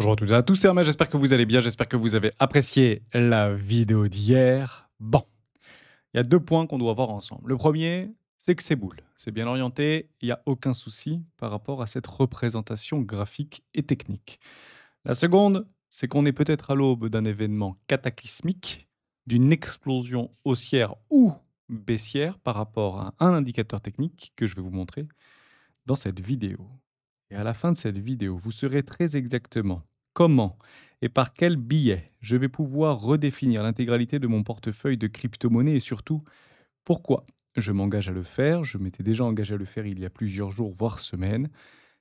Bonjour à toutes et à tous, c'est Hermès, j'espère que vous allez bien, j'espère que vous avez apprécié la vidéo d'hier. Bon, il y a deux points qu'on doit voir ensemble. Le premier, c'est que c'est boule, c'est bien orienté, il n'y a aucun souci par rapport à cette représentation graphique et technique. La seconde, c'est qu'on est peut-être à l'aube d'un événement cataclysmique, d'une explosion haussière ou baissière par rapport à un indicateur technique que je vais vous montrer dans cette vidéo. Et à la fin de cette vidéo, vous saurez très exactement comment et par quel biais je vais pouvoir redéfinir l'intégralité de mon portefeuille de crypto-monnaies et surtout pourquoi je m'engage à le faire. Je m'étais déjà engagé à le faire il y a plusieurs jours, voire semaines.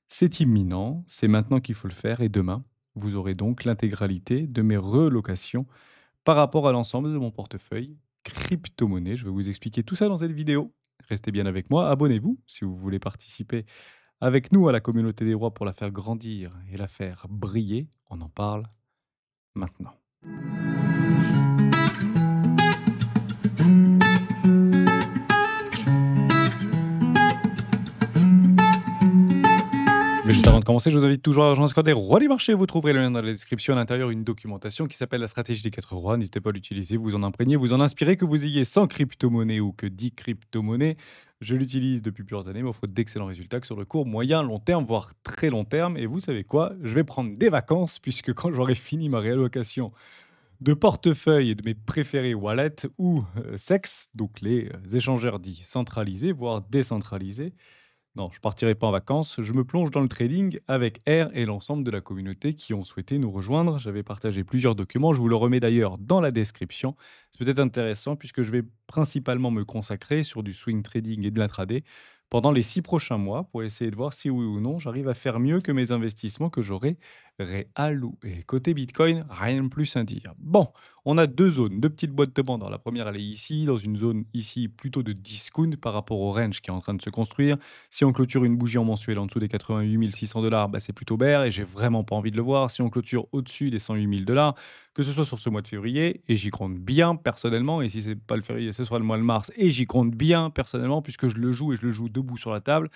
C'est imminent, c'est maintenant qu'il faut le faire et demain, vous aurez donc l'intégralité de mes relocations par rapport à l'ensemble de mon portefeuille crypto-monnaie. Je vais vous expliquer tout ça dans cette vidéo. Restez bien avec moi, abonnez-vous si vous voulez participer avec nous à la communauté des rois pour la faire grandir et la faire briller. On en parle maintenant. Mais juste avant de commencer, je vous invite toujours à rejoindre le Discord des rois du marché. Vous trouverez le lien dans la description. À l'intérieur, une documentation qui s'appelle la stratégie des 4 rois. N'hésitez pas à l'utiliser, vous en imprégner, vous en inspirer, que vous ayez 100 crypto-monnaies ou que 10 crypto-monnaies. Je l'utilise depuis plusieurs années, m'offre d'excellents résultats que sur le court, moyen, long terme, voire très long terme. Et vous savez quoi? Je vais prendre des vacances puisque quand j'aurai fini ma réallocation de portefeuille et de mes préférés wallets ou SEX, donc les échangeurs dits centralisés, voire décentralisés, non, je partirai pas en vacances. Je me plonge dans le trading avec R et l'ensemble de la communauté qui ont souhaité nous rejoindre. J'avais partagé plusieurs documents. Je vous le remets d'ailleurs dans la description. C'est peut-être intéressant puisque je vais principalement me consacrer sur du swing trading et de l'intraday pendant les 6 prochains mois pour essayer de voir si oui ou non j'arrive à faire mieux que mes investissements que j'aurais réalloués. Côté Bitcoin, rien de plus à dire. Bon, on a deux zones, deux petites boîtes de Pandore. La première, elle est ici, dans une zone ici plutôt de discount par rapport au range qui est en train de se construire. Si on clôture une bougie en mensuel en dessous des 88 600 $, bah, c'est plutôt bear et j'ai vraiment pas envie de le voir. Si on clôture au-dessus des 108 000 $, que ce soit sur ce mois de février, et j'y compte bien personnellement, et si c'est pas le février, ce sera le mois de mars, et j'y compte bien personnellement, puisque je le joue et je le joue debout sur la table.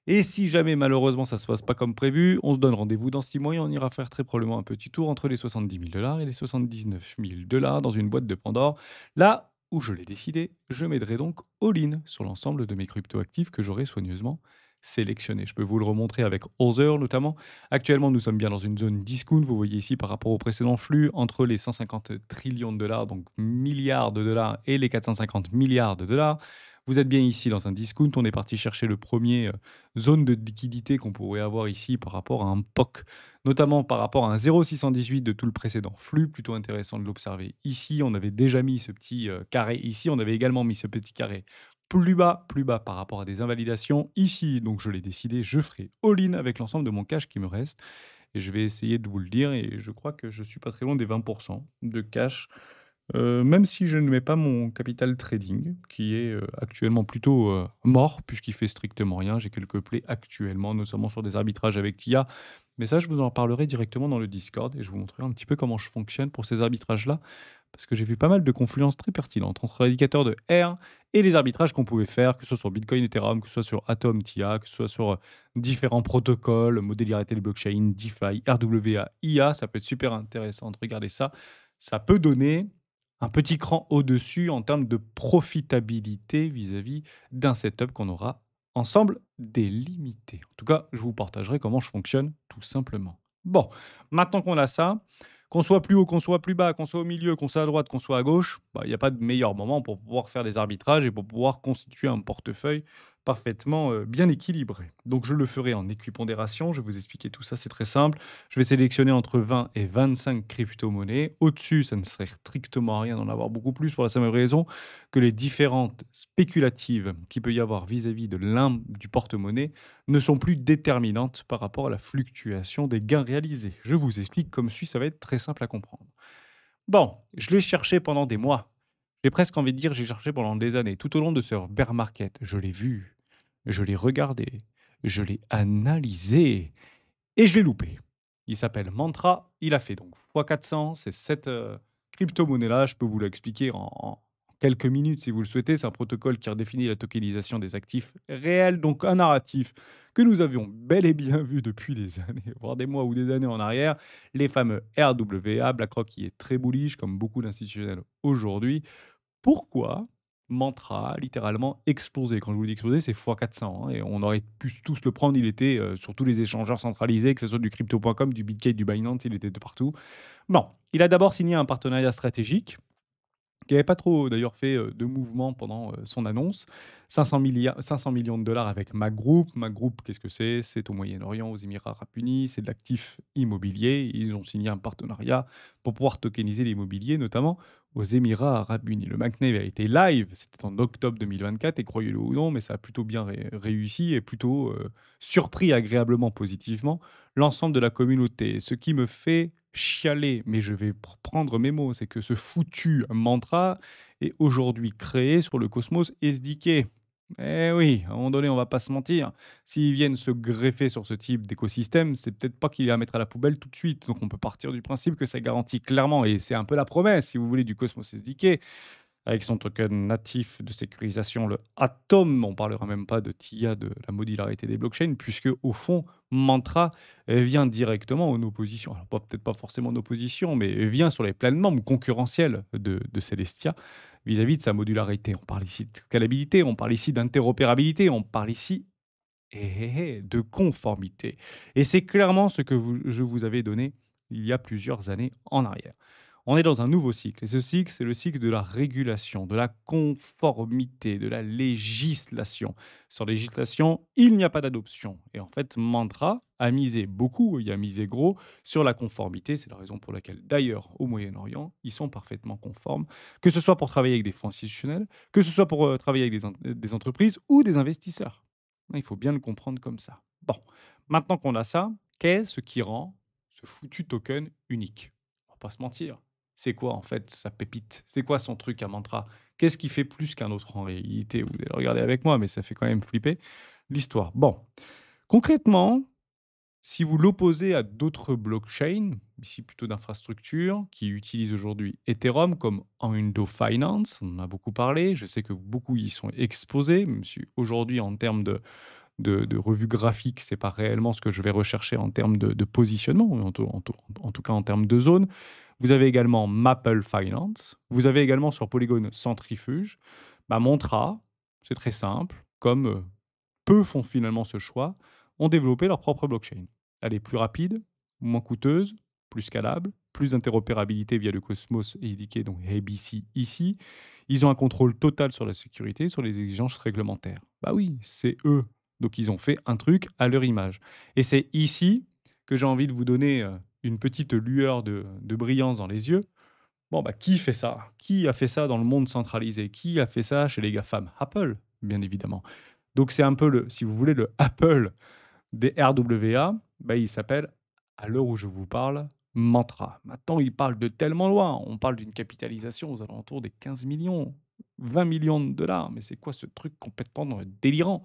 Et si jamais malheureusement ça se passe pas comme prévu, on se donne rendez-vous dans 6 mois et on ira faire très probablement un petit tour entre les 70 000 $ et les 79 000 $ dans une boîte de Pandore. Là où je l'ai décidé, je m'aiderai donc all-in sur l'ensemble de mes crypto-actifs que j'aurai soigneusement sélectionnés. Je peux vous le remontrer avec Other notamment. Actuellement, nous sommes bien dans une zone discount. Vous voyez ici par rapport au précédent flux, entre les 150 trillions de dollars, donc milliards de dollars, et les 450 milliards de dollars. Vous êtes bien ici dans un discount. On est parti chercher le premier zone de liquidité qu'on pourrait avoir ici par rapport à un POC, notamment par rapport à un 0,618 de tout le précédent flux. Plutôt intéressant de l'observer. Ici, on avait déjà mis ce petit carré. Ici, on avait également mis ce petit carré plus bas par rapport à des invalidations. Ici, donc je l'ai décidé, je ferai all-in avec l'ensemble de mon cash qui me reste. Et je vais essayer de vous le dire. Et je crois que je suis pas très loin des 20% de cash, même si je ne mets pas mon capital trading, qui est actuellement plutôt mort, puisqu'il fait strictement rien. J'ai quelques plays actuellement, notamment sur des arbitrages avec TIA. Mais ça, je vous en parlerai directement dans le Discord et je vous montrerai un petit peu comment je fonctionne pour ces arbitrages-là. Parce que j'ai vu pas mal de confluences très pertinentes entre l'indicateur de R et les arbitrages qu'on pouvait faire, que ce soit sur Bitcoin, Ethereum, que ce soit sur Atom, TIA, que ce soit sur différents protocoles, modélités de blockchain, DeFi, RWA, IA. Ça peut être super intéressant de regarder ça. Ça peut donner un petit cran au-dessus en termes de profitabilité vis-à-vis d'un setup qu'on aura ensemble délimité. En tout cas, je vous partagerai comment je fonctionne tout simplement. Bon, maintenant qu'on a ça, qu'on soit plus haut, qu'on soit plus bas, qu'on soit au milieu, qu'on soit à droite, qu'on soit à gauche, bah, il n'y a pas de meilleur moment pour pouvoir faire des arbitrages et pour pouvoir constituer un portefeuille parfaitement bien équilibré. Donc je le ferai en équipondération, je vais vous expliquer tout ça, c'est très simple. Je vais sélectionner entre 20 et 25 crypto-monnaies. Au-dessus, ça ne serait strictement rien d'en avoir beaucoup plus pour la simple raison que les différentes spéculatives qu'il peut y avoir vis-à-vis de l'un du porte-monnaie ne sont plus déterminantes par rapport à la fluctuation des gains réalisés. Je vous explique comme suit, ça va être très simple à comprendre. Bon, je l'ai cherché pendant des mois. J'ai presque envie de dire j'ai cherché pendant des années. Tout au long de ce bear market, je l'ai vu, je l'ai regardé, je l'ai analysé et je l'ai loupé. Il s'appelle Mantra. Il a fait donc x400. C'est cette crypto-monnaie-là. Je peux vous l'expliquer en quelques minutes si vous le souhaitez. C'est un protocole qui redéfinit la tokenisation des actifs réels, donc un narratif que nous avions bel et bien vu depuis des années, voire des mois ou des années en arrière, les fameux RWA. BlackRock qui est très bullish, comme beaucoup d'institutionnels aujourd'hui. Pourquoi Mantra a littéralement explosé? Quand je vous dis exploser, c'est fois 400, hein, et on aurait pu tous le prendre. Il était sur tous les échangeurs centralisés, que ce soit du crypto.com, du Bitgate, du Binance, il était de partout. Bon, il a d'abord signé un partenariat stratégique qui n'avait pas trop d'ailleurs fait de mouvement pendant son annonce. 500 millions de dollars avec Mac Group. Mac Group, qu'est-ce que c'est? C'est au Moyen-Orient, aux Émirats Arabes Unis, c'est de l'actif immobilier. Ils ont signé un partenariat pour pouvoir tokeniser l'immobilier, notamment aux Émirats Arabes Unis. Le McNave a été live, c'était en octobre 2024, et croyez-le ou non, mais ça a plutôt bien réussi et plutôt surpris agréablement positivement l'ensemble de la communauté. Ce qui me fait chialer, mais je vais prendre mes mots, c'est que ce foutu mantra est aujourd'hui créé sur le Cosmos SDK. Eh oui, à un moment donné, on va pas se mentir. S'ils viennent se greffer sur ce type d'écosystème, c'est peut-être pas qu'il est à mettre à la poubelle tout de suite. Donc on peut partir du principe que ça garantit clairement, et c'est un peu la promesse, si vous voulez, du Cosmos SDK, avec son token natif de sécurisation, le Atom. On parlera même pas de TIA, de la modularité des blockchains, puisque au fond, Mantra vient directement en opposition. Alors, peut-être pas forcément en opposition, mais vient sur les plans membres concurrentiels de Celestia vis-à-vis de sa modularité. On parle ici de scalabilité, on parle ici d'interopérabilité, on parle ici de conformité. Et c'est clairement ce que je vous avais donné il y a plusieurs années en arrière. On est dans un nouveau cycle. Et ce cycle, c'est le cycle de la régulation, de la conformité, de la législation. Sans législation, il n'y a pas d'adoption. Et en fait, Mantra a misé beaucoup, il a misé gros sur la conformité. C'est la raison pour laquelle, d'ailleurs, au Moyen-Orient, ils sont parfaitement conformes, que ce soit pour travailler avec des fonds institutionnels, que ce soit pour travailler avec des entreprises ou des investisseurs. Il faut bien le comprendre comme ça. Bon, maintenant qu'on a ça, qu'est-ce qui rend ce foutu token unique? On va pas se mentir. C'est quoi en fait sa pépite? C'est quoi son truc à Mantra? Qu'est-ce qui fait plus qu'un autre en réalité? Vous allez regarder avec moi, mais ça fait quand même flipper l'histoire. Bon, concrètement, si vous l'opposez à d'autres blockchains, ici plutôt d'infrastructures, qui utilisent aujourd'hui Ethereum comme Endo Finance, on en a beaucoup parlé, je sais que beaucoup y sont exposés, même si aujourd'hui en termes de revue graphique, c'est pas réellement ce que je vais rechercher en termes de positionnement, en tout cas en termes de zone. Vous avez également Maple Finance. Vous avez également sur Polygon Centrifuge. Bah, Montra, c'est très simple, comme peu font finalement ce choix, ont développé leur propre blockchain. Elle est plus rapide, moins coûteuse, plus scalable, plus d'interopérabilité via le Cosmos SDK, donc ABC ici. Ils ont un contrôle total sur la sécurité, sur les exigences réglementaires. Bah oui, c'est eux. Donc ils ont fait un truc à leur image. Et c'est ici que j'ai envie de vous donner une petite lueur de brillance dans les yeux. Bon, bah qui fait ça? Qui a fait ça dans le monde centralisé? Qui a fait ça chez les GAFAM? Apple, bien évidemment. Donc c'est un peu le, si vous voulez, le Apple des RWA. Bah, il s'appelle, à l'heure où je vous parle, Mantra. Maintenant, il parle de tellement loin. On parle d'une capitalisation aux alentours des 15 millions, 20 millions de dollars. Mais c'est quoi ce truc complètement délirant?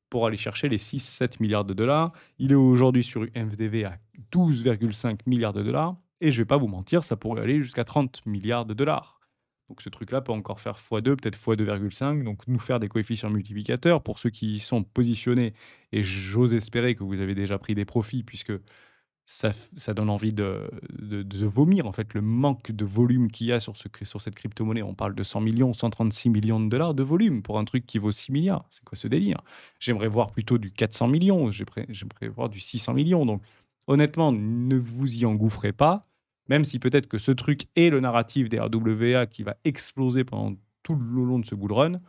Pour aller chercher les 6-7 milliards de dollars. Il est aujourd'hui sur UMDV à 12,5 milliards de dollars. Et je ne vais pas vous mentir, ça pourrait aller jusqu'à 30 milliards de dollars. Donc ce truc-là peut encore faire x2, peut-être x2,5, donc nous faire des coefficients multiplicateurs. Pour ceux qui y sont positionnés, et j'ose espérer que vous avez déjà pris des profits, puisque ça donne envie de vomir, en fait, le manque de volume qu'il y a sur cette crypto-monnaie. On parle de 100 millions, 136 millions de dollars de volume pour un truc qui vaut 6 milliards. C'est quoi ce délire? J'aimerais voir plutôt du 400 millions, j'aimerais voir du 600 millions. Donc, honnêtement, ne vous y engouffrez pas, même si peut-être que ce truc est le narratif des RWA qui va exploser pendant tout le long de ce bull run.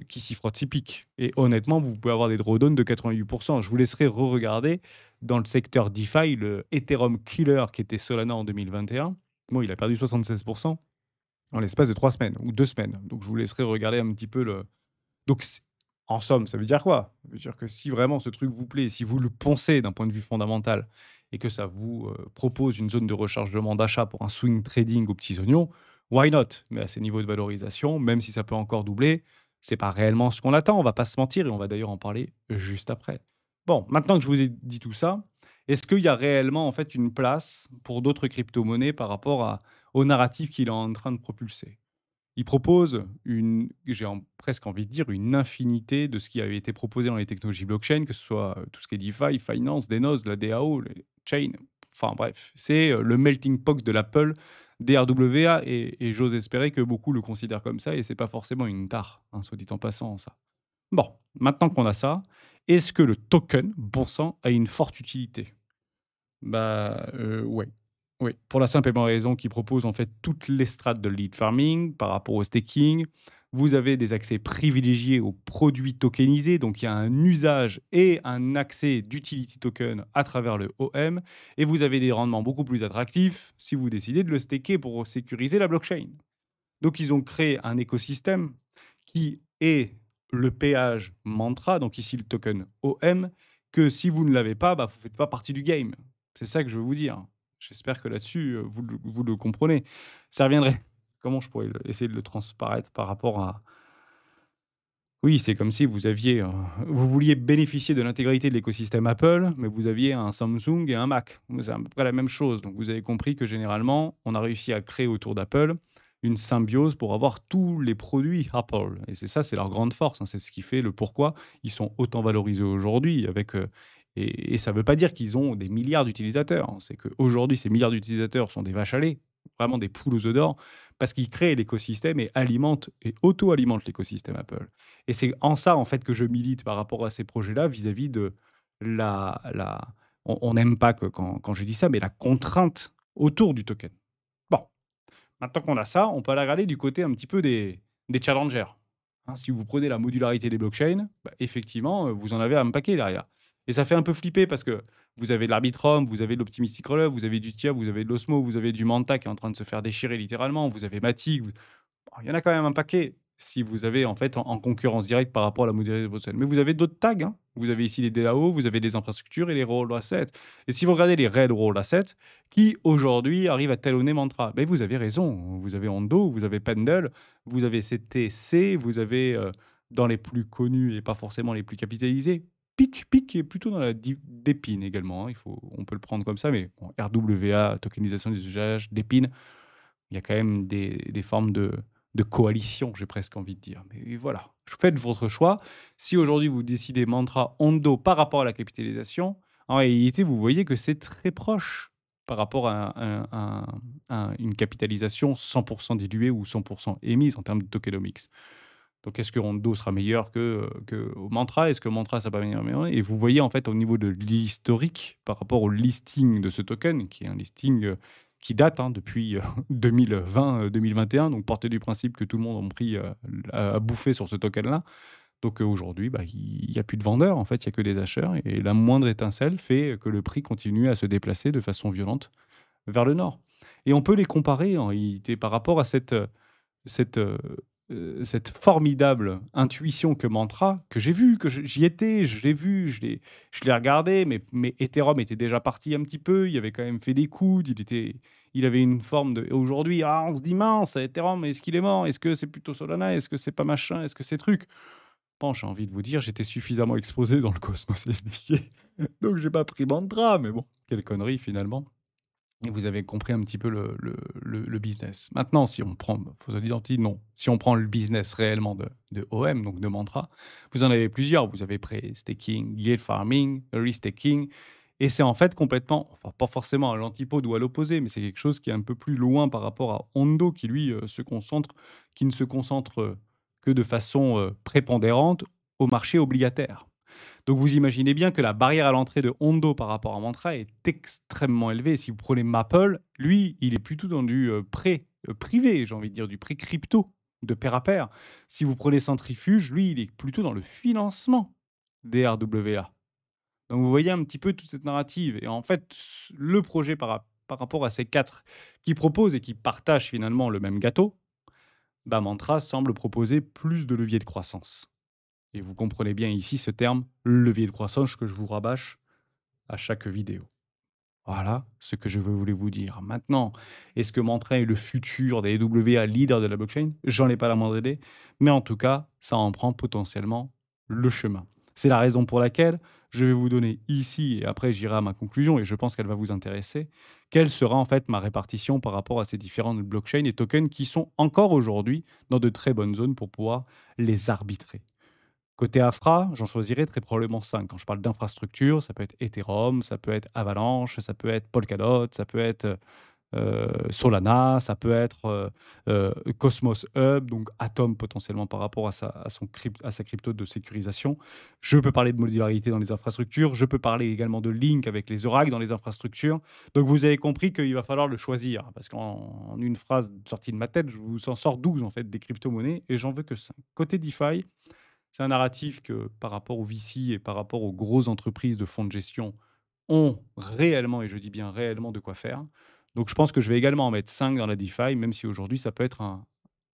Qui s'y frottent s'y piquent. Et honnêtement, vous pouvez avoir des drawdowns de 88%. Je vous laisserai re-regarder dans le secteur DeFi, le Ethereum Killer qui était Solana en 2021. Bon, il a perdu 76% en l'espace de 3 semaines ou 2 semaines. Donc, je vous laisserai regarder un petit peu le. Donc, en somme, ça veut dire quoi? Ça veut dire que si vraiment ce truc vous plaît, si vous le pensez d'un point de vue fondamental et que ça vous propose une zone de rechargement d'achat pour un swing trading aux petits oignons, why not? Mais à ces niveaux de valorisation, même si ça peut encore doubler, c'est pas réellement ce qu'on attend. On va pas se mentir, et on va d'ailleurs en parler juste après. Bon, maintenant que je vous ai dit tout ça, est-ce qu'il y a réellement en fait une place pour d'autres crypto-monnaies par rapport au narratif qu'il est en train de propulser? Ils proposent presque envie de dire, une infinité de ce qui avait été proposé dans les technologies blockchain, que ce soit tout ce qui est DeFi, Finance, Denos, la DAO, les chain, enfin bref, c'est le melting pot de l'Apple, des RWA, et j'ose espérer que beaucoup le considèrent comme ça, et c'est pas forcément une tare, hein, soit dit en passant, ça. Bon, maintenant qu'on a ça, est-ce que le token, bon sang, a une forte utilité? Bah, ouais. Oui, pour la simple et bonne raison qu'ils proposent en fait toutes les strates de lead farming par rapport au staking. Vous avez des accès privilégiés aux produits tokenisés, donc il y a un usage et un accès d'utility token à travers le OM, et vous avez des rendements beaucoup plus attractifs si vous décidez de le staker pour sécuriser la blockchain. Donc ils ont créé un écosystème qui est le péage Mantra, donc ici le token OM, que si vous ne l'avez pas, bah, vous ne faites pas partie du game. C'est ça que je veux vous dire. J'espère que là-dessus, vous le comprenez. Ça reviendrait comment je pourrais essayer de le transparaître par rapport à... Oui, c'est comme si vous aviez, vous vouliez bénéficier de l'intégralité de l'écosystème Apple, mais vous aviez un Samsung et un Mac. C'est à peu près la même chose. Donc vous avez compris que généralement, on a réussi à créer autour d'Apple une symbiose pour avoir tous les produits Apple. Et c'est ça, c'est leur grande force, hein. C'est ce qui fait le pourquoi ils sont autant valorisés aujourd'hui avec, et ça ne veut pas dire qu'ils ont des milliards d'utilisateurs, hein. C'est qu'aujourd'hui, ces milliards d'utilisateurs sont des vaches à lait, vraiment des poules aux œufs d'or, parce qu'ils créent l'écosystème et alimentent et auto-alimentent l'écosystème Apple. Et c'est en ça, en fait, que je milite par rapport à ces projets-là, vis-à-vis de la on n'aime pas que quand je dis ça, mais la contrainte autour du token. Bon, maintenant qu'on a ça, on peut aller regarder du côté un petit peu des challengers. Hein, si vous prenez la modularité des blockchains, bah, effectivement, vous en avez un paquet derrière. Et ça fait un peu flipper parce que vous avez de l'Arbitrum, vous avez de l'Optimistic Rollup, vous avez du TIA, vous avez de l'Osmo, vous avez du Manta qui est en train de se faire déchirer littéralement, vous avez Matic, bon, il y en a quand même un paquet si vous avez en fait en concurrence directe par rapport à la modernité de votre chaîne. Mais vous avez d'autres tags, hein. Vous avez ici les DAO, vous avez des infrastructures et les role assets. Et si vous regardez les red role assets, qui aujourd'hui arrivent à talonner Mantra, ben vous avez raison. Vous avez Hondo, vous avez Pendle, vous avez CTC, vous avez dans les plus connus et pas forcément les plus capitalisés, Pic qui est plutôt dans la d'épine également, hein. On peut le prendre comme ça, mais bon, RWA, tokenisation des usages, d'épine, il y a quand même des formes de coalition, j'ai presque envie de dire. Mais voilà, faites votre choix. Si aujourd'hui vous décidez Mantra Hondo par rapport à la capitalisation, en réalité, vous voyez que c'est très proche par rapport à une capitalisation 100% diluée ou 100% émise en termes de tokenomics. Donc, est-ce que Hondo sera meilleur que Mantra? Est-ce que Mantra sera pas meilleur? Et vous voyez, en fait, au niveau de l'historique, par rapport au listing de ce token, qui est un listing qui date hein, depuis 2020-2021, donc porté du principe que tout le monde a pris à bouffer sur ce token-là. Donc aujourd'hui, bah, il n'y a plus de vendeurs, en fait, il n'y a que des acheteurs. Et la moindre étincelle fait que le prix continue à se déplacer de façon violente vers le nord. Et on peut les comparer en réalité par rapport à cette, cette formidable intuition que Mantra, que j'ai vue, j'y étais, je l'ai vu, je l'ai regardé, mais Ethereum était déjà parti un petit peu, il avait quand même fait des coudes, il avait une forme de... et aujourd'hui, ah, on se dit mince, Ethereum, est-ce qu'il est mort? Est-ce que c'est plutôt Solana? Est-ce que c'est pas machin? Est-ce que c'est truc? Bon, j'ai envie de vous dire, j'étais suffisamment exposé dans le cosmos SDK, donc j'ai pas pris Mantra, mais bon, quelle connerie finalement. Et vous avez compris un petit peu le business. Maintenant, si on prend, faut se dire, non, si on prend le business réellement de OM, donc de Mantra, vous en avez plusieurs. Vous avez pré-staking, yield farming, restaking. Et c'est en fait complètement, enfin pas forcément à l'antipode ou à l'opposé, mais c'est quelque chose qui est un peu plus loin par rapport à Hondo, qui lui qui ne se concentre que de façon prépondérante au marché obligataire. Donc vous imaginez bien que la barrière à l'entrée de Hondo par rapport à Mantra est extrêmement élevée. Si vous prenez Maple, lui, il est plutôt dans du prêt privé, j'ai envie de dire, du prêt crypto, de pair à pair. Si vous prenez Centrifuge, lui, il est plutôt dans le financement des RWA. Donc vous voyez un petit peu toute cette narrative. Et en fait, le projet par rapport à ces quatre qui proposent et qui partagent finalement le même gâteau, bah Mantra semble proposer plus de leviers de croissance. Et vous comprenez bien ici ce terme, levier de croissance, que je vous rabâche à chaque vidéo. Voilà ce que je voulais vous dire. Maintenant, est-ce que Mantra est le futur des WA leader de la blockchain? J'en ai pas la moindre idée. Mais en tout cas, ça en prend potentiellement le chemin. C'est la raison pour laquelle Je vais vous donner ici, et après j'irai à ma conclusion, et je pense qu'elle va vous intéresser, quelle sera en fait ma répartition par rapport à ces différentes blockchains et tokens qui sont encore aujourd'hui dans de très bonnes zones pour pouvoir les arbitrer. Côté infra, j'en choisirai très probablement 5. Quand je parle d'infrastructure, ça peut être Ethereum, ça peut être Avalanche, ça peut être Polkadot, ça peut être Solana, ça peut être Cosmos Hub, donc Atom potentiellement par rapport à sa crypto de sécurisation. Je peux parler de modularité dans les infrastructures, je peux parler également de Link avec les oracles dans les infrastructures. Donc vous avez compris qu'il va falloir le choisir, parce qu'en une phrase sortie de ma tête, je vous en sors 12 en fait des crypto-monnaies et j'en veux que 5. Côté DeFi, c'est un narratif que par rapport aux VC et par rapport aux grosses entreprises de fonds de gestion ont réellement, et je dis bien réellement, de quoi faire. Donc je pense que je vais également en mettre 5 dans la DeFi, même si aujourd'hui ça peut être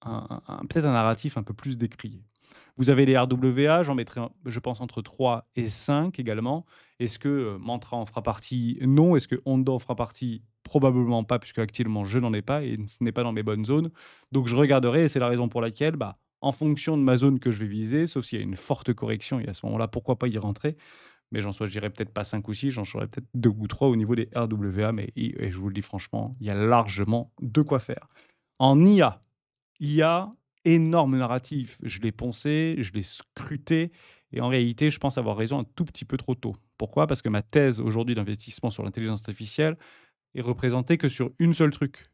peut-être un narratif un peu plus décrié. Vous avez les RWA, j'en mettrai, je pense, entre 3 et 5 également. Est-ce que Mantra en fera partie? Non. Est-ce que Hondo en fera partie? Probablement pas, puisque actuellement je n'en ai pas et ce n'est pas dans mes bonnes zones. Donc je regarderai, et c'est la raison pour laquelle, bah, en fonction de ma zone que je vais viser, sauf s'il y a une forte correction, et à ce moment-là, pourquoi pas y rentrer, mais j'en choisirais peut-être pas 5 ou 6, j'en choisirais peut-être 2 ou 3 au niveau des RWA, mais et je vous le dis franchement, il y a largement de quoi faire. En IA, énorme narratif. Je l'ai poncé, je l'ai scruté, et en réalité, je pense avoir raison un tout petit peu trop tôt. Pourquoi? Parce que ma thèse aujourd'hui d'investissement sur l'intelligence artificielle est représentée que sur une seule truc.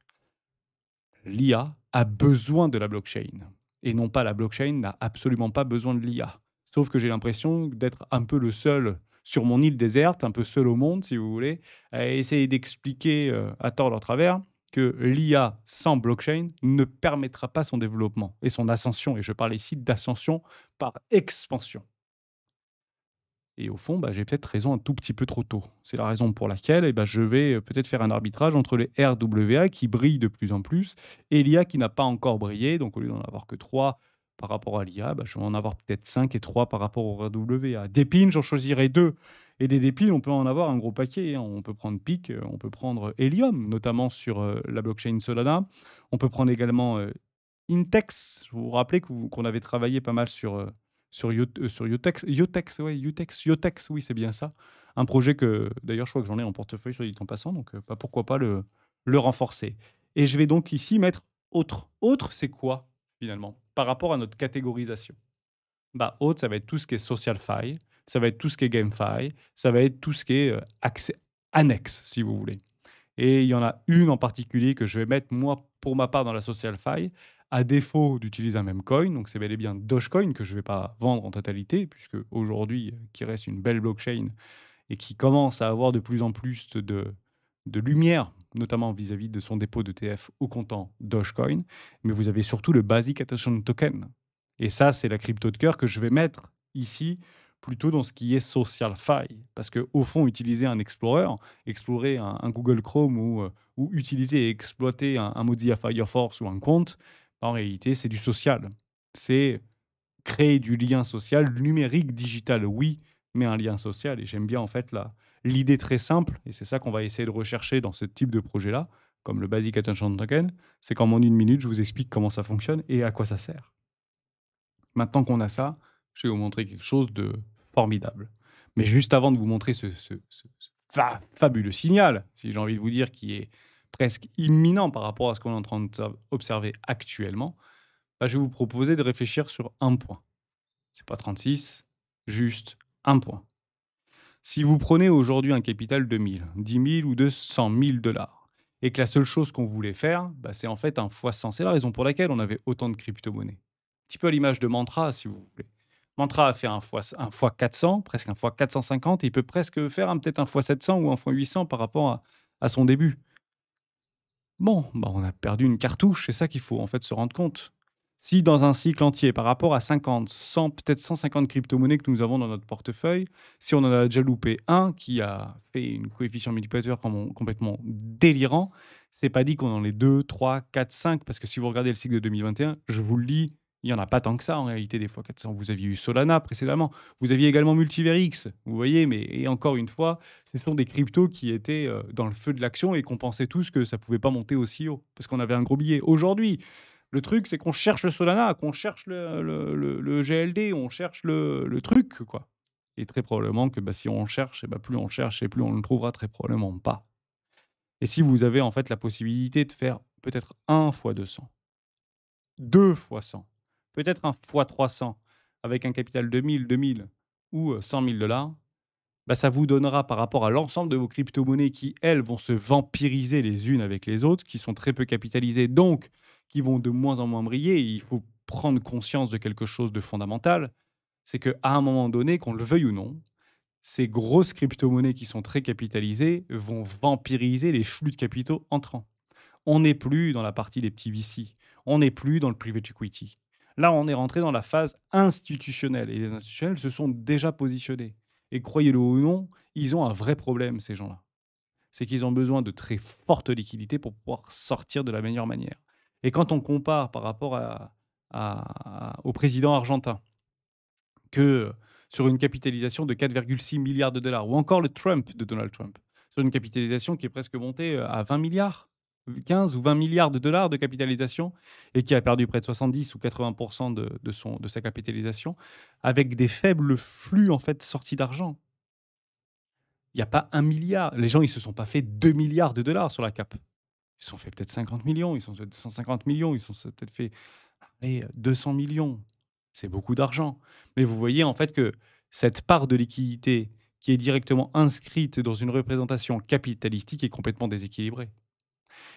L'IA a besoin de la blockchain et non pas la blockchain n'a absolument pas besoin de l'IA. Sauf que j'ai l'impression d'être un peu le seul sur mon île déserte, un peu seul au monde, si vous voulez, à essayer d'expliquer à tort à travers que l'IA sans blockchain ne permettra pas son développement et son ascension. Et je parle ici d'ascension par expansion. Et au fond, bah, j'ai peut-être raison un tout petit peu trop tôt. C'est la raison pour laquelle je vais peut-être faire un arbitrage entre les RWA qui brillent de plus en plus et l'IA qui n'a pas encore brillé. Donc au lieu d'en avoir que 3 par rapport à l'IA, bah, je vais en avoir peut-être 5 et 3 par rapport au RWA. Des pins, j'en choisirai 2. Et des dépins, on peut en avoir un gros paquet, hein. On peut prendre PIC, on peut prendre Helium, notamment sur la blockchain Solana. On peut prendre également Intex. Vous vous rappelez qu'on avait travaillé pas mal sur Yotex, oui, c'est bien ça. Un projet que, d'ailleurs, je crois que j'en ai en portefeuille, soit dit en passant, donc bah, pourquoi pas le renforcer. Et je vais donc ici mettre autre. Autre, c'est quoi, finalement, par rapport à notre catégorisation? Bah, autre, ça va être tout ce qui est social fi, ça va être tout ce qui est GameFi, ça va être tout ce qui est accès annexe, si vous voulez. Et il y en a une en particulier que je vais mettre, moi, pour ma part, dans la social faille, à défaut d'utiliser un même coin. Donc, c'est bel et bien Dogecoin que je ne vais pas vendre en totalité, puisque aujourd'hui, qui reste une belle blockchain et qui commence à avoir de plus en plus de lumière, notamment vis-à-vis de son dépôt d'ETF au comptant Dogecoin. Mais vous avez surtout le Basic Attention Token. Et ça, c'est la crypto de cœur que je vais mettre ici, plutôt dans ce qui est social fi. Parce qu'au fond, utiliser un Explorer, explorer un Google Chrome ou utiliser et exploiter un Mozilla Firefox ou un compte, en réalité, c'est du social. C'est créer du lien social, numérique, digital, oui, mais un lien social. Et j'aime bien en fait l'idée très simple, et c'est ça qu'on va essayer de rechercher dans ce type de projet-là, comme le Basic Attention Token, c'est qu'en moins d'une minute, je vous explique comment ça fonctionne et à quoi ça sert. Maintenant qu'on a ça, je vais vous montrer quelque chose de formidable. Mais juste avant de vous montrer ce fabuleux signal, si j'ai envie de vous dire, qui est presque imminent par rapport à ce qu'on est en train d'observer actuellement, bah, je vais vous proposer de réfléchir sur un point. C'est pas 36, juste un point. Si vous prenez aujourd'hui un capital de 1000, 10 000 ou de 100 000 dollars, et que la seule chose qu'on voulait faire, bah, c'est en fait un fois 100. C'est la raison pour laquelle on avait autant de crypto-monnaies. Un petit peu à l'image de Mantra, si vous voulez. Mantra a fait un fois 400, presque un fois 450, et il peut presque faire peut-être un fois 700 ou un fois 800 par rapport à son début. Bon, bah, on a perdu une cartouche, c'est ça qu'il faut en fait se rendre compte. Si dans un cycle entier, par rapport à 50, 100, peut-être 150 crypto-monnaies que nous avons dans notre portefeuille, si on en a déjà loupé un qui a fait une coefficient multiplicateur complètement délirant, c'est pas dit qu'on en ait 2, 3, 4, 5, parce que si vous regardez le cycle de 2021, je vous le dis, il n'y en a pas tant que ça en réalité, des fois 400. Vous aviez eu Solana précédemment, vous aviez également Multiverix, vous voyez, mais et encore une fois, ce sont des cryptos qui étaient dans le feu de l'action et qu'on pensait tous que ça pouvait pas monter aussi haut, parce qu'on avait un gros billet. Aujourd'hui, le truc, c'est qu'on cherche le Solana, qu'on cherche le GLD, on cherche le truc, quoi. Et très probablement que, bah, si on cherche et bah, plus on cherche et plus on ne le trouvera très probablement pas. Et si vous avez en fait la possibilité de faire peut-être 1 fois 200, 2 fois 100, peut-être 1 fois 300 avec un capital de 1000, 2000 ou 100 000 $, bah, ça vous donnera par rapport à l'ensemble de vos crypto-monnaies qui, elles, vont se vampiriser les unes avec les autres, qui sont très peu capitalisées, donc qui vont de moins en moins briller. Et il faut prendre conscience de quelque chose de fondamental, c'est qu'à un moment donné, qu'on le veuille ou non, ces grosses crypto-monnaies qui sont très capitalisées vont vampiriser les flux de capitaux entrants. On n'est plus dans la partie des petits VC, on n'est plus dans le private equity. Là, on est rentré dans la phase institutionnelle et les institutionnels se sont déjà positionnés. Et croyez-le ou non, ils ont un vrai problème, ces gens-là. C'est qu'ils ont besoin de très fortes liquidités pour pouvoir sortir de la meilleure manière. Et quand on compare par rapport au président argentin, que sur une capitalisation de 4,6 milliards de dollars, ou encore le Trump de Donald Trump, sur une capitalisation qui est presque montée à 20 milliards, 15 ou 20 milliards de dollars de capitalisation, et qui a perdu près de 70 ou 80% de sa capitalisation, avec des faibles flux en fait sortis d'argent. Il n'y a pas 1 milliard. Les gens, ils se sont pas fait 2 milliards de dollars sur la cap. Ils se sont fait peut-être 50 millions, ils se sont fait 150 millions, ils se sont peut-être fait allez, 200 millions. C'est beaucoup d'argent. Mais vous voyez en fait que cette part de liquidité qui est directement inscrite dans une représentation capitalistique est complètement déséquilibrée.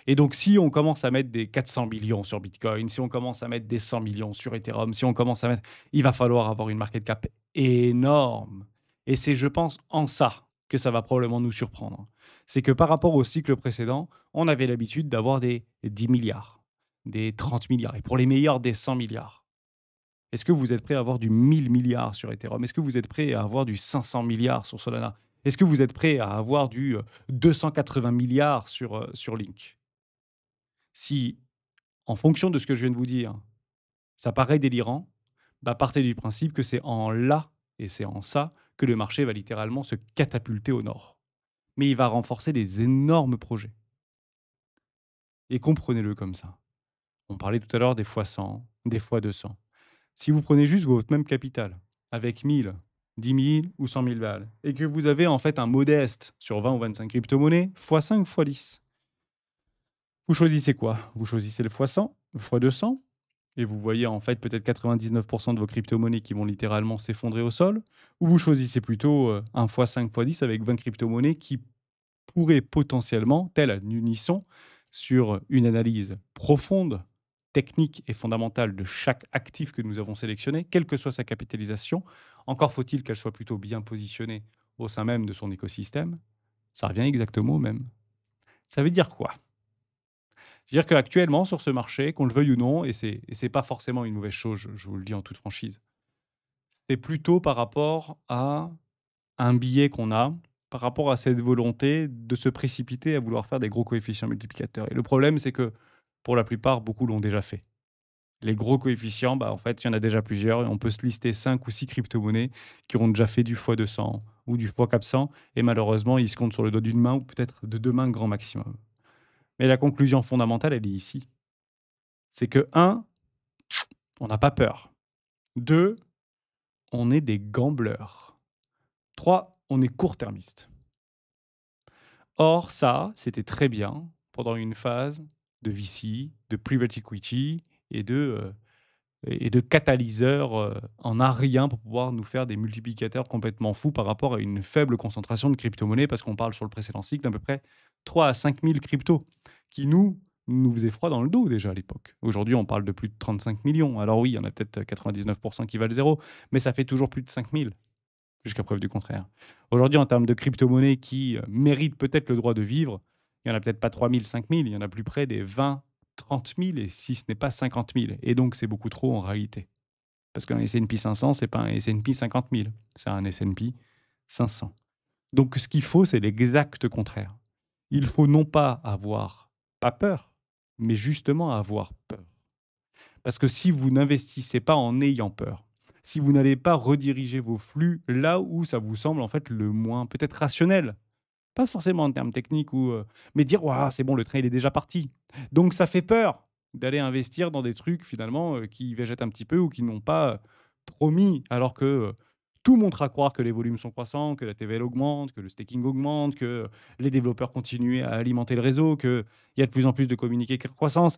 Et donc, si on commence à mettre des 400 millions sur Bitcoin, si on commence à mettre des 100 millions sur Ethereum, si on commence à mettre, il va falloir avoir une market cap énorme. Et c'est, je pense, en ça que ça va probablement nous surprendre. C'est que par rapport au cycle précédent, on avait l'habitude d'avoir des 10 milliards, des 30 milliards, et pour les meilleurs, des 100 milliards. Est-ce que vous êtes prêt à avoir du 1000 milliards sur Ethereum? Est-ce que vous êtes prêt à avoir du 500 milliards sur Solana? Est-ce que vous êtes prêt à avoir du 280 milliards sur Link? Si, en fonction de ce que je viens de vous dire, ça paraît délirant, bah partez du principe que c'est en là et c'est en ça que le marché va littéralement se catapulter au nord. Mais il va renforcer des énormes projets. Et comprenez-le comme ça. On parlait tout à l'heure des fois 100, des fois 200. Si vous prenez juste votre même capital, avec 1000, 10 000 ou 100 000 balles, et que vous avez en fait un modeste sur 20 ou 25 crypto-monnaies, x5, x10, vous choisissez quoi? Vous choisissez le x100, le x200, et vous voyez en fait peut-être 99% de vos crypto-monnaies qui vont littéralement s'effondrer au sol, ou vous choisissez plutôt un x5, x10 avec 20 crypto-monnaies qui pourraient potentiellement, tel un unisson, sur une analyse profonde, technique et fondamentale de chaque actif que nous avons sélectionné, quelle que soit sa capitalisation, encore faut-il qu'elle soit plutôt bien positionnée au sein même de son écosystème, ça revient exactement au même. Ça veut dire quoi? C'est-à-dire qu'actuellement, sur ce marché, qu'on le veuille ou non, et c'est pas forcément une mauvaise chose, je vous le dis en toute franchise, c'est plutôt par rapport à un biais qu'on a, par rapport à cette volonté de se précipiter à vouloir faire des gros coefficients multiplicateurs. Et le problème, c'est que pour la plupart, beaucoup l'ont déjà fait. Les gros coefficients, bah, en fait, il y en a déjà plusieurs et on peut se lister 5 ou 6 crypto-monnaies qui ont déjà fait du x200 ou du x400 et malheureusement, ils se comptent sur le doigt d'une main ou peut-être de deux mains grand maximum. Mais la conclusion fondamentale, elle est ici. C'est que un, on n'a pas peur. 2, on est des gamblers. 3, on est court-termiste. Or, ça, c'était très bien pendant une phase de VC, de private equity et de catalyseurs en un rien pour pouvoir nous faire des multiplicateurs complètement fous par rapport à une faible concentration de crypto-monnaies, parce qu'on parle sur le précédent cycle d'à peu près 3 à 5 000 cryptos, qui nous faisaient froid dans le dos déjà à l'époque. Aujourd'hui, on parle de plus de 35 millions. Alors oui, il y en a peut-être 99% qui valent zéro, mais ça fait toujours plus de 5 000, jusqu'à preuve du contraire. Aujourd'hui, en termes de crypto-monnaies qui méritent peut-être le droit de vivre, il n'y en a peut-être pas 3 000, 5 000, il y en a plus près des 20, 30 000, et si ce n'est pas 50 000. Et donc, c'est beaucoup trop en réalité. Parce qu'un S&P 500, c'est pas un S&P 50 000, c'est un S&P 500. Donc, ce qu'il faut, c'est l'exact contraire. Il faut non pas avoir pas peur, mais justement avoir peur. Parce que si vous n'investissez pas en ayant peur, si vous n'allez pas rediriger vos flux là où ça vous semble en fait le moins peut-être rationnel, pas forcément en termes techniques, mais dire «Waouh, c'est bon, le train il est déjà parti». Donc ça fait peur d'aller investir dans des trucs finalement qui végètent un petit peu ou qui n'ont pas promis, alors que tout montre à croire que les volumes sont croissants, que la TVL augmente, que le staking augmente, que les développeurs continuent à alimenter le réseau, qu'il y a de plus en plus de communiqués de croissance,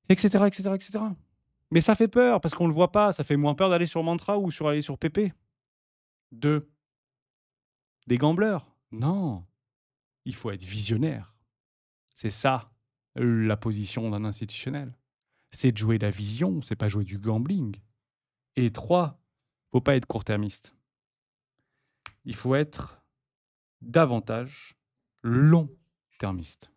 etc., etc., etc. Mais ça fait peur parce qu'on ne le voit pas. Ça fait moins peur d'aller sur Mantra ou aller sur PP. Deux, des gamblers. Non, il faut être visionnaire. C'est ça, la position d'un institutionnel. C'est de jouer la vision, c'est pas jouer du gambling. Et trois, faut pas être court-termiste. Il faut être davantage long-termiste.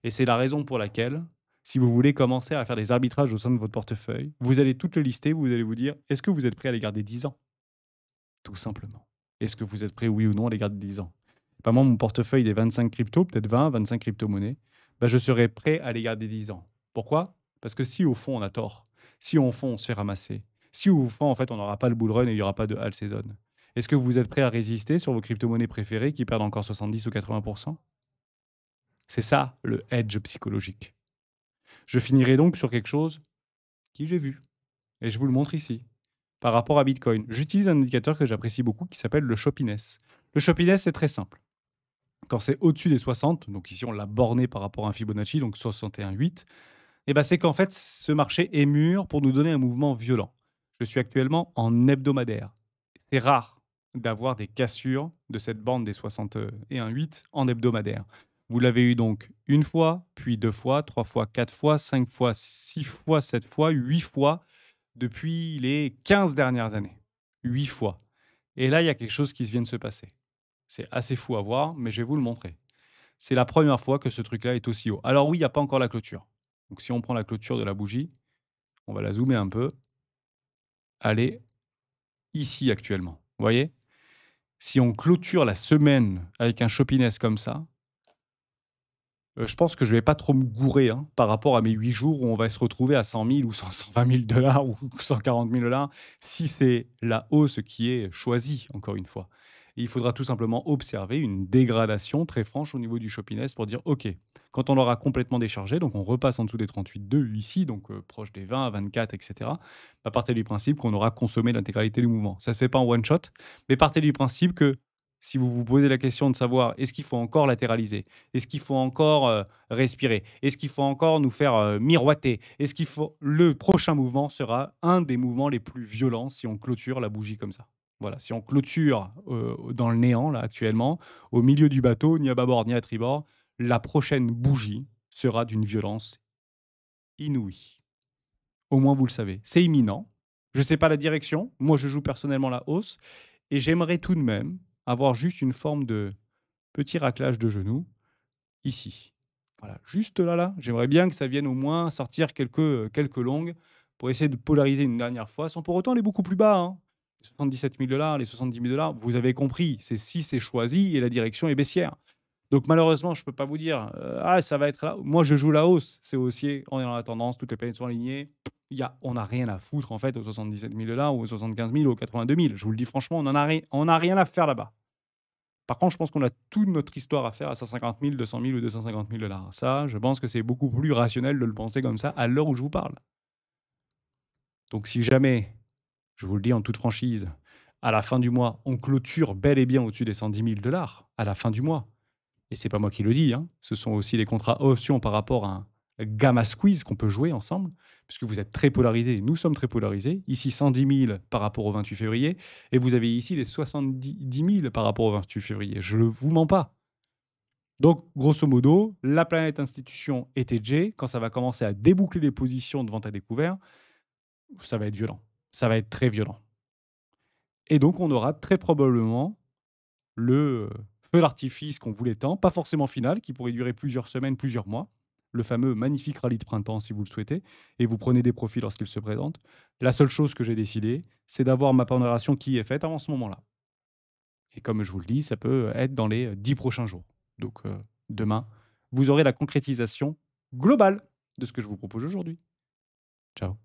Et c'est la raison pour laquelle, si vous voulez commencer à faire des arbitrages au sein de votre portefeuille, vous allez toutes les lister, vous allez vous dire, est-ce que vous êtes prêt à les garder 10 ans? Tout simplement. Est-ce que vous êtes prêt, oui ou non, à les garder 10 ans? Bah, moi, mon portefeuille des 25 cryptos, peut-être 20, 25 crypto-monnaies, bah, je serais prêt à les garder 10 ans. Pourquoi? Parce que si au fond on a tort, si au fond on se fait ramasser, si au fond en fait on n'aura pas le bull run et il n'y aura pas de all season, est-ce que vous êtes prêt à résister sur vos crypto-monnaies préférées qui perdent encore 70 ou 80%? C'est ça le hedge psychologique. Je finirai donc sur quelque chose qui j'ai vu et je vous le montre ici. Par rapport à Bitcoin, j'utilise un indicateur que j'apprécie beaucoup qui s'appelle le Shoppiness. Le Shoppiness, c'est très simple. Quand c'est au-dessus des 60, donc ici on l'a borné par rapport à un Fibonacci, donc 61,8, et ben c'est qu'en fait ce marché est mûr pour nous donner un mouvement violent. Je suis actuellement en hebdomadaire. C'est rare d'avoir des cassures de cette bande des 61,8 en hebdomadaire. Vous l'avez eu donc une fois, puis deux fois, trois fois, quatre fois, cinq fois, six fois, sept fois, 8 fois depuis les 15 dernières années. 8 fois. Et là, il y a quelque chose qui vient de se passer. C'est assez fou à voir, mais je vais vous le montrer. C'est la première fois que ce truc-là est aussi haut. Alors oui, il n'y a pas encore la clôture. Donc si on prend la clôture de la bougie, on va la zoomer un peu. Elle est ici actuellement. Vous voyez? Si on clôture la semaine avec un Shoppiness comme ça, je pense que je vais pas trop me gourer, hein, par rapport à mes 8 jours où on va se retrouver à 100 000 ou 120 000 $ ou 140 000 $, si c'est la hausse qui est choisie, encore une fois. Et il faudra tout simplement observer une dégradation très franche au niveau du Shoppiness pour dire, OK, quand on l'aura complètement déchargé, donc on repasse en dessous des 38,2 ici, donc proche des 20, 24, etc., bah, partez du principe qu'on aura consommé l'intégralité du mouvement. Ça ne se fait pas en one shot, mais partez du principe que si vous vous posez la question de savoir est-ce qu'il faut encore latéraliser, est-ce qu'il faut encore respirer, est-ce qu'il faut encore nous faire miroiter, est-ce qu'il faut... Le prochain mouvement sera un des mouvements les plus violents si on clôture la bougie comme ça. Voilà, si on clôture dans le néant, là, actuellement, au milieu du bateau, ni à bâbord ni à tribord, la prochaine bougie sera d'une violence inouïe. Au moins, vous le savez. C'est imminent. Je ne sais pas la direction. Moi, je joue personnellement la hausse. Et j'aimerais tout de même avoir juste une forme de petit raclage de genou ici. Voilà, juste là, là. J'aimerais bien que ça vienne au moins sortir quelques longues pour essayer de polariser une dernière fois, sans pour autant aller beaucoup plus bas, hein. Les 77 000 $, les 70 000 $, vous avez compris, c'est si c'est choisi et la direction est baissière. Donc malheureusement, je ne peux pas vous dire, ah, ça va être là. Moi, je joue la hausse. C'est haussier, on est dans la tendance, toutes les planètes sont alignées. On n'a rien à foutre, en fait, aux 77 000 $ ou aux 75 000 ou aux 82 000. Je vous le dis franchement, on n'a rien à faire là-bas. Par contre, je pense qu'on a toute notre histoire à faire à 150 000, 200 000 ou 250 000 $. Ça, je pense que c'est beaucoup plus rationnel de le penser comme ça à l'heure où je vous parle. Donc si jamais, je vous le dis en toute franchise, à la fin du mois, on clôture bel et bien au-dessus des 110 000 $, à la fin du mois, et c'est pas moi qui le dis, hein, ce sont aussi les contrats options par rapport à un gamma squeeze qu'on peut jouer ensemble, puisque vous êtes très polarisés, nous sommes très polarisés. Ici, 110 000 par rapport au 28 février, et vous avez ici les 70 000 par rapport au 28 février. Je ne vous mens pas. Donc, grosso modo, la planète institution est edgée. Quand ça va commencer à déboucler les positions de vente à découvert, ça va être violent. Ça va être très violent. Et donc, on aura très probablement le feu d'artifice qu'on voulait tant, pas forcément final, qui pourrait durer plusieurs semaines, plusieurs mois, le fameux magnifique rallye de printemps si vous le souhaitez, et vous prenez des profits lorsqu'il se présente. La seule chose que j'ai décidé, c'est d'avoir ma pondération qui est faite avant ce moment-là. Et comme je vous le dis, ça peut être dans les 10 prochains jours. Donc demain, vous aurez la concrétisation globale de ce que je vous propose aujourd'hui. Ciao.